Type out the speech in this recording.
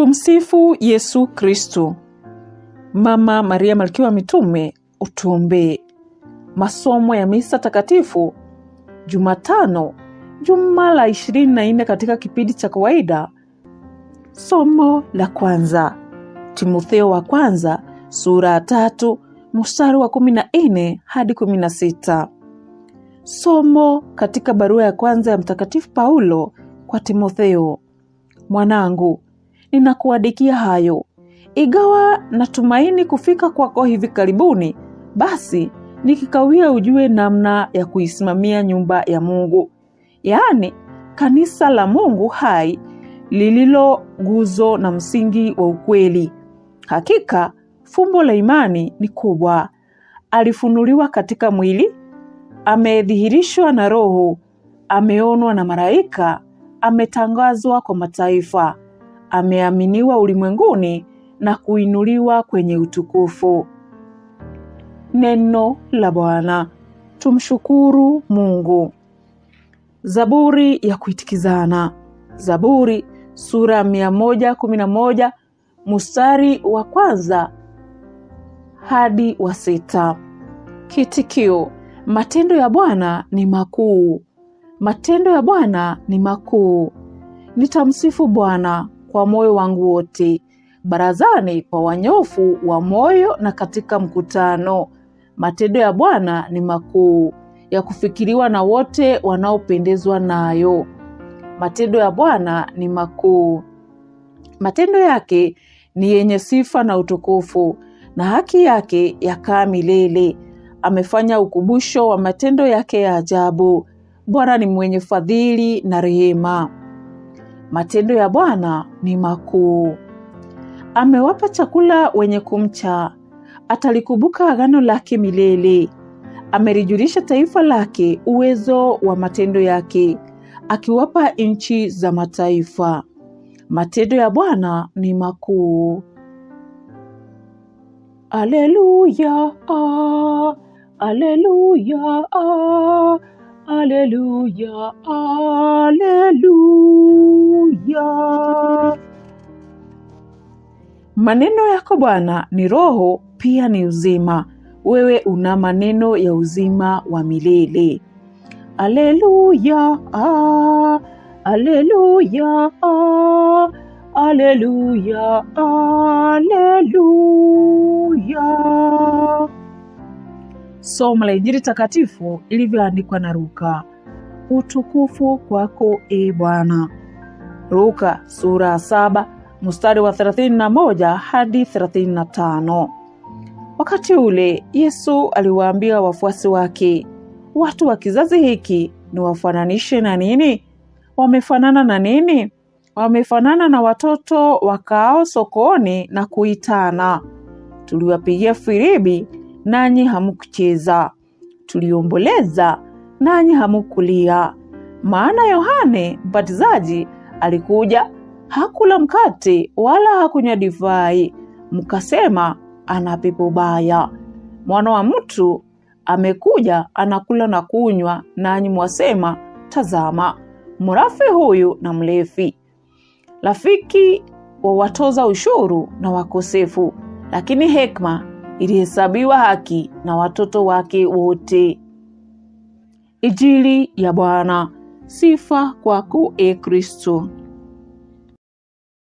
Tumsifu Yesu Kristo. Mama Maria Malkia wa Mitume, utuombee. Masomo ya misa takatifu Jumatano, juma la 24 katika kipindi cha kawaida. Somo la kwanza, Timotheo wa kwanza, sura 3, mstari wa 14 hadi 16. Somo katika barua ya kwanza ya Mtakatifu Paulo kwa Timotheo. Mwanangu, ninakuandikia hayo, ingawa natumaini kufika kwako hivi karibuni, basi nikikawia ujue namna ya kuisimamia nyumba ya Mungu, yaani kanisa la Mungu hai, lililo nguzo na msingi wa ukweli. Hakika fumbo la imani ni kubwa. Alifunuliwa katika mwili, amedhihirishwa na Roho, ameonwa na malaika, ametangazwa kwa mataifa, ameaminiwa ulimwenguni na kuinuliwa kwenye utukufu. Neno la Bwana. Tumshukuru Mungu. Zaburi ya kuitikizana. Zaburi sura 111 mstari wa kwanza hadi wa 6. Kitikio: matendo ya Bwana ni makuu. Matendo ya Bwana ni makuu. Nitamsifu Bwana kwa moyo wangu wote, barazani kwa wanyofu wa moyo na katika mkutano. Matendo ya Bwana ni makuu, ya kufikiriwa na wote wanaopendezwa nayo. Matendo ya Bwana ni makuu. Matendo yake ni yenye sifa na utukufu, na haki yake yakaa milele. Amefanya ukumbusho wa matendo yake ya ajabu. Bwana ni mwenye fadhili na rehema. Matendo ya Bwana ni makuu. Amewapa chakula wenye kumcha. Atalikumbuka agano lake milele. Amerijulisha taifa lake uwezo wa matendo yake, akiwapa nchi za mataifa. Matendo ya Bwana ni makuu. Aleluya, aleluya, aleluya, aleluya. Maneno yako Bwana ni roho, pia ni uzima. Wewe una maneno ya uzima wa milele. Aleluya, aleluya, aleluya, aleluya. Somo la Injili takatifu ilivyoandikwa na Luka. Utukufu kwako e Bwana. Luka sura 7 mstari wa 31 hadi 35. Wakati ule Yesu aliwaambia wafuasi wake, watu wa kizazi hiki ni wafananishe na nini? Wamefanana na nini? Wamefanana na watoto wakao sokoni na kuitana, tuliwapigia filimbi nanyi hamkucheza, tuliomboleza nanyi hamkulia. Maana Yohane Mbatizaji alikuja, hakula mkate wala hakunywa divai, mkasema ana pepo baya. Mwana wa mtu amekuja, anakula na kunywa, nanyi mwasema tazama, mrafi huyu na mlevi, rafiki wa watoza ushuru na wakosefu. Lakini hekima ilihesabiwa haki na watoto wake wote. Injili ya Bwana. Sifa kwako e Kristo.